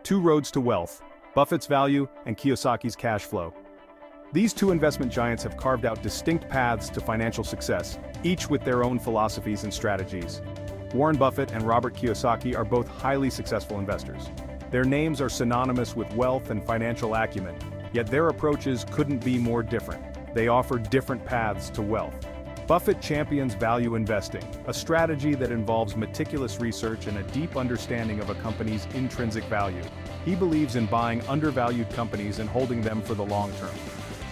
Two roads to wealth: Buffett's value and Kiyosaki's cash flow. These two investment giants have carved out distinct paths to financial success, each with their own philosophies and strategies. Warren Buffett and Robert Kiyosaki are both highly successful investors. Their names are synonymous with wealth and financial acumen, yet their approaches couldn't be more different. They offer different paths to wealth. Buffett champions value investing, a strategy that involves meticulous research and a deep understanding of a company's intrinsic value. He believes in buying undervalued companies and holding them for the long term.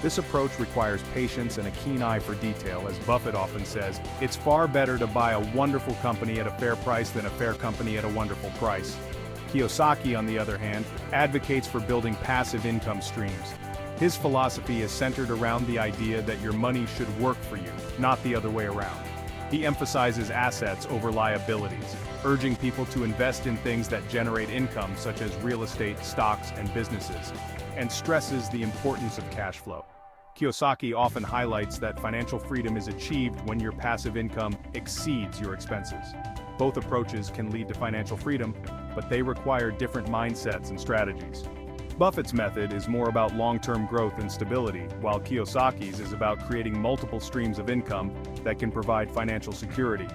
This approach requires patience and a keen eye for detail. As Buffett often says, it's far better to buy a wonderful company at a fair price than a fair company at a wonderful price. Kiyosaki, on the other hand, advocates for building passive income streams. His philosophy is centered around the idea that your money should work for you, not the other way around. He emphasizes assets over liabilities, urging people to invest in things that generate income such as real estate, stocks, and businesses, and stresses the importance of cash flow. Kiyosaki often highlights that financial freedom is achieved when your passive income exceeds your expenses. Both approaches can lead to financial freedom, but they require different mindsets and strategies. Buffett's method is more about long-term growth and stability, while Kiyosaki's is about creating multiple streams of income that can provide financial security.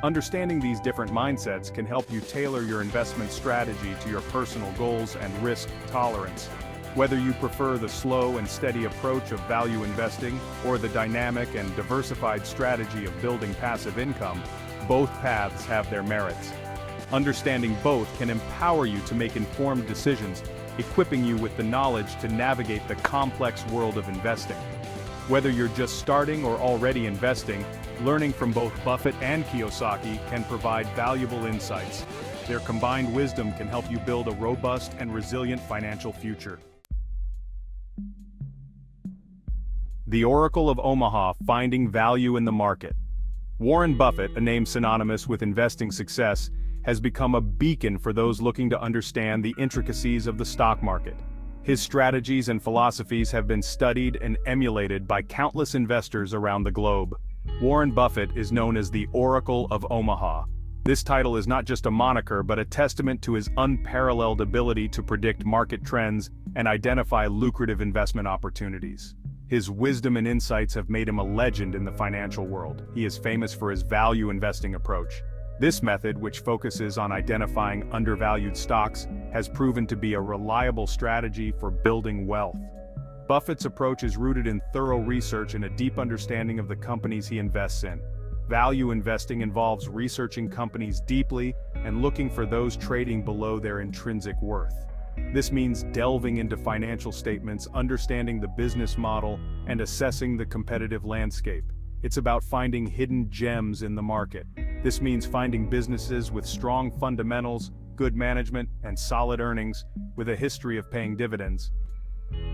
Understanding these different mindsets can help you tailor your investment strategy to your personal goals and risk tolerance. Whether you prefer the slow and steady approach of value investing or the dynamic and diversified strategy of building passive income, both paths have their merits. Understanding both can empower you to make informed decisions, equipping you with the knowledge to navigate the complex world of investing. Whether you're just starting or already investing, learning from both Buffett and Kiyosaki can provide valuable insights. Their combined wisdom can help you build a robust and resilient financial future. The Oracle of Omaha: Finding Value in the Market. Warren Buffett, a name synonymous with investing success, has become a beacon for those looking to understand the intricacies of the stock market. His strategies and philosophies have been studied and emulated by countless investors around the globe. Warren Buffett is known as the Oracle of Omaha. This title is not just a moniker but a testament to his unparalleled ability to predict market trends and identify lucrative investment opportunities. His wisdom and insights have made him a legend in the financial world. He is famous for his value investing approach. This method, which focuses on identifying undervalued stocks, has proven to be a reliable strategy for building wealth. Buffett's approach is rooted in thorough research and a deep understanding of the companies he invests in. Value investing involves researching companies deeply and looking for those trading below their intrinsic worth. This means delving into financial statements, understanding the business model, and assessing the competitive landscape. It's about finding hidden gems in the market. This means finding businesses with strong fundamentals, good management, and solid earnings, with a history of paying dividends.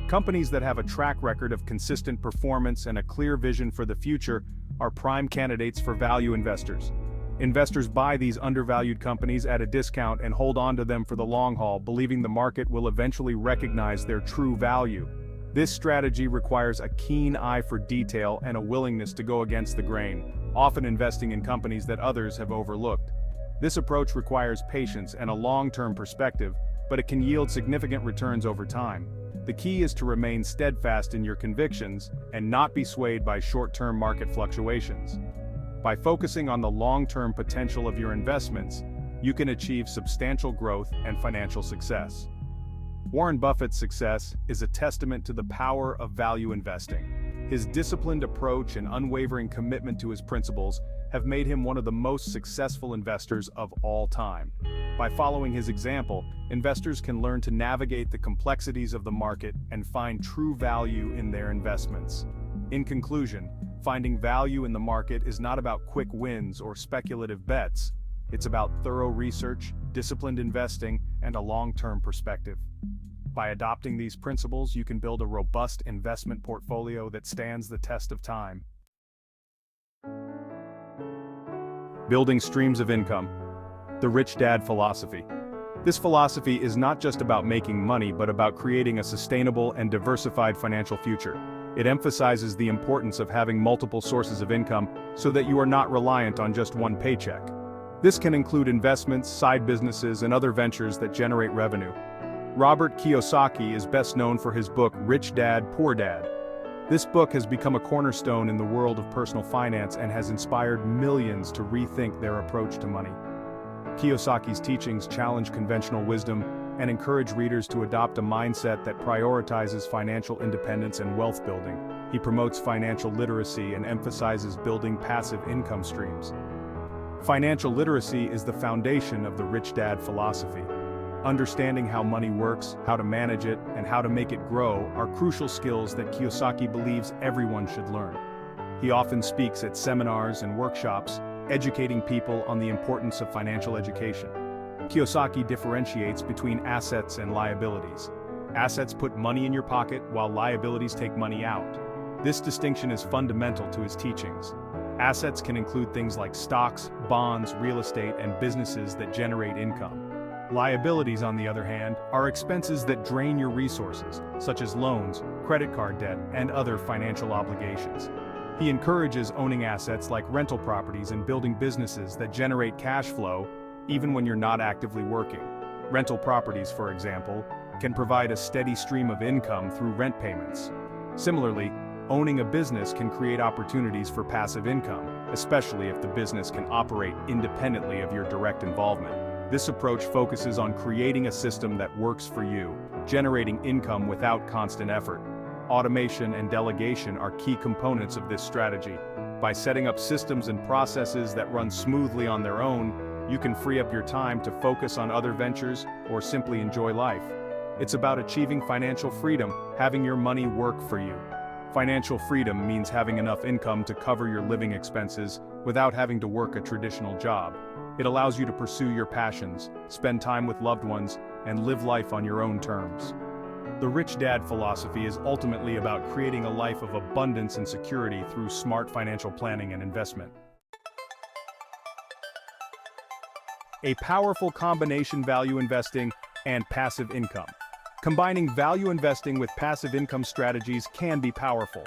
Companies that have a track record of consistent performance and a clear vision for the future are prime candidates for value investors. Investors buy these undervalued companies at a discount and hold on to them for the long haul, believing the market will eventually recognize their true value. This strategy requires a keen eye for detail and a willingness to go against the grain, often investing in companies that others have overlooked. This approach requires patience and a long-term perspective, but it can yield significant returns over time. The key is to remain steadfast in your convictions and not be swayed by short-term market fluctuations. By focusing on the long-term potential of your investments, you can achieve substantial growth and financial success. Warren Buffett's success is a testament to the power of value investing. His disciplined approach and unwavering commitment to his principles have made him one of the most successful investors of all time. By following his example, investors can learn to navigate the complexities of the market and find true value in their investments. In conclusion, finding value in the market is not about quick wins or speculative bets. It's about thorough research, disciplined investing, and a long-term perspective. By adopting these principles, you can build a robust investment portfolio that stands the test of time. Building streams of income. The Rich Dad Philosophy. This philosophy is not just about making money, but about creating a sustainable and diversified financial future. It emphasizes the importance of having multiple sources of income so that you are not reliant on just one paycheck. This can include investments, side businesses, and other ventures that generate revenue. Robert Kiyosaki is best known for his book Rich Dad, Poor Dad. This book has become a cornerstone in the world of personal finance and has inspired millions to rethink their approach to money. Kiyosaki's teachings challenge conventional wisdom and encourage readers to adopt a mindset that prioritizes financial independence and wealth building. He promotes financial literacy and emphasizes building passive income streams. Financial literacy is the foundation of the Rich Dad philosophy. Understanding how money works, how to manage it, and how to make it grow are crucial skills that Kiyosaki believes everyone should learn. He often speaks at seminars and workshops, educating people on the importance of financial education. Kiyosaki differentiates between assets and liabilities. Assets put money in your pocket while liabilities take money out. This distinction is fundamental to his teachings. Assets can include things like stocks, bonds, real estate, and businesses that generate income. Liabilities, on the other hand, are expenses that drain your resources, such as loans, credit card debt, and other financial obligations. He encourages owning assets like rental properties and building businesses that generate cash flow, even when you're not actively working. Rental properties, for example, can provide a steady stream of income through rent payments. Similarly, owning a business can create opportunities for passive income, especially if the business can operate independently of your direct involvement. This approach focuses on creating a system that works for you, generating income without constant effort. Automation and delegation are key components of this strategy. By setting up systems and processes that run smoothly on their own, you can free up your time to focus on other ventures or simply enjoy life. It's about achieving financial freedom, having your money work for you. Financial freedom means having enough income to cover your living expenses without having to work a traditional job. It allows you to pursue your passions, spend time with loved ones, and live life on your own terms. The Rich Dad philosophy is ultimately about creating a life of abundance and security through smart financial planning and investment. A powerful combination: value investing and passive income. Combining value investing with passive income strategies can be powerful.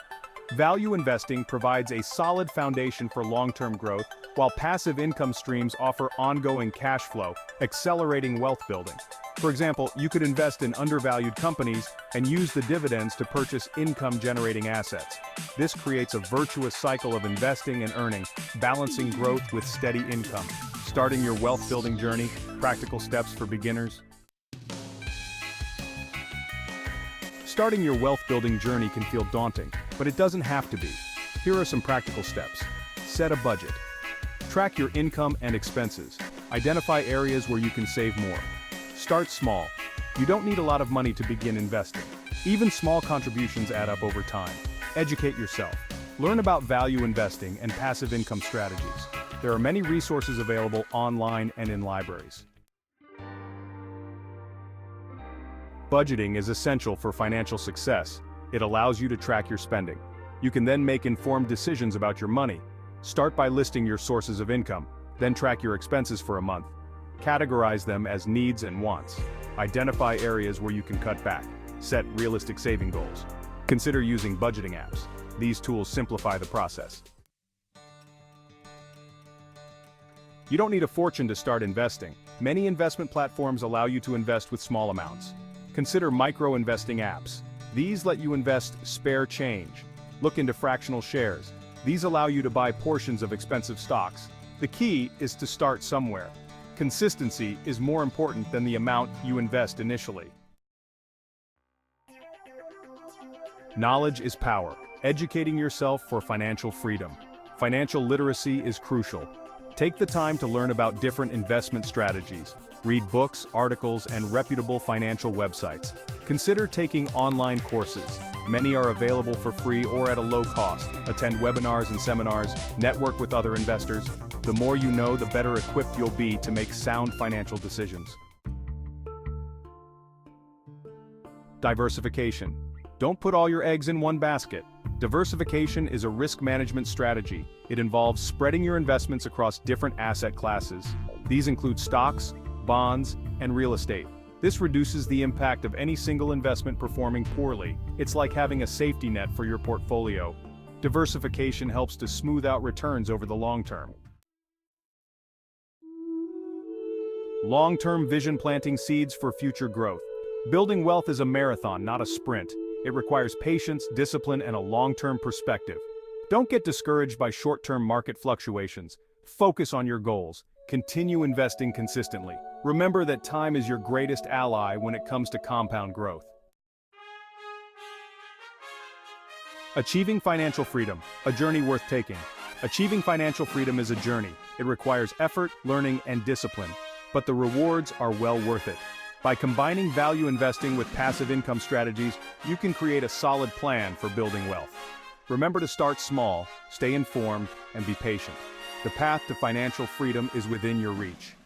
Value investing provides a solid foundation for long-term growth, while passive income streams offer ongoing cash flow, accelerating wealth building. For example, you could invest in undervalued companies and use the dividends to purchase income-generating assets. This creates a virtuous cycle of investing and earning, balancing growth with steady income. Starting your wealth-building journey, practical steps for beginners. Starting your wealth-building journey can feel daunting, but it doesn't have to be. Here are some practical steps. Set a budget. Track your income and expenses. Identify areas where you can save more. Start small. You don't need a lot of money to begin investing. Even small contributions add up over time. Educate yourself. Learn about value investing and passive income strategies. There are many resources available online and in libraries. Budgeting is essential for financial success. It allows you to track your spending. You can then make informed decisions about your money. Start by listing your sources of income, then track your expenses for a month. Categorize them as needs and wants. Identify areas where you can cut back. Set realistic saving goals. Consider using budgeting apps. These tools simplify the process. You don't need a fortune to start investing. Many investment platforms allow you to invest with small amounts. Consider micro-investing apps. These let you invest spare change. Look into fractional shares. These allow you to buy portions of expensive stocks. The key is to start somewhere. Consistency is more important than the amount you invest initially. Knowledge is power. Educating yourself for financial freedom. Financial literacy is crucial. Take the time to learn about different investment strategies. Read books, articles, and reputable financial websites. Consider taking online courses. Many are available for free or at a low cost. Attend webinars and seminars. Network with other investors. The more you know, the better equipped you'll be to make sound financial decisions. Diversification. Don't put all your eggs in one basket. Diversification is a risk management strategy. It involves spreading your investments across different asset classes. These include stocks, bonds, and real estate. This reduces the impact of any single investment performing poorly. It's like having a safety net for your portfolio. Diversification helps to smooth out returns over the long term. Long-term vision: planting seeds for future growth. Building wealth is a marathon, not a sprint. It requires patience, discipline, and a long-term perspective. Don't get discouraged by short-term market fluctuations. Focus on your goals. Continue investing consistently. Remember that time is your greatest ally when it comes to compound growth. Achieving financial freedom, a journey worth taking. Achieving financial freedom is a journey. It requires effort, learning, and discipline, but the rewards are well worth it. By combining value investing with passive income strategies, you can create a solid plan for building wealth. Remember to start small, stay informed, and be patient. The path to financial freedom is within your reach.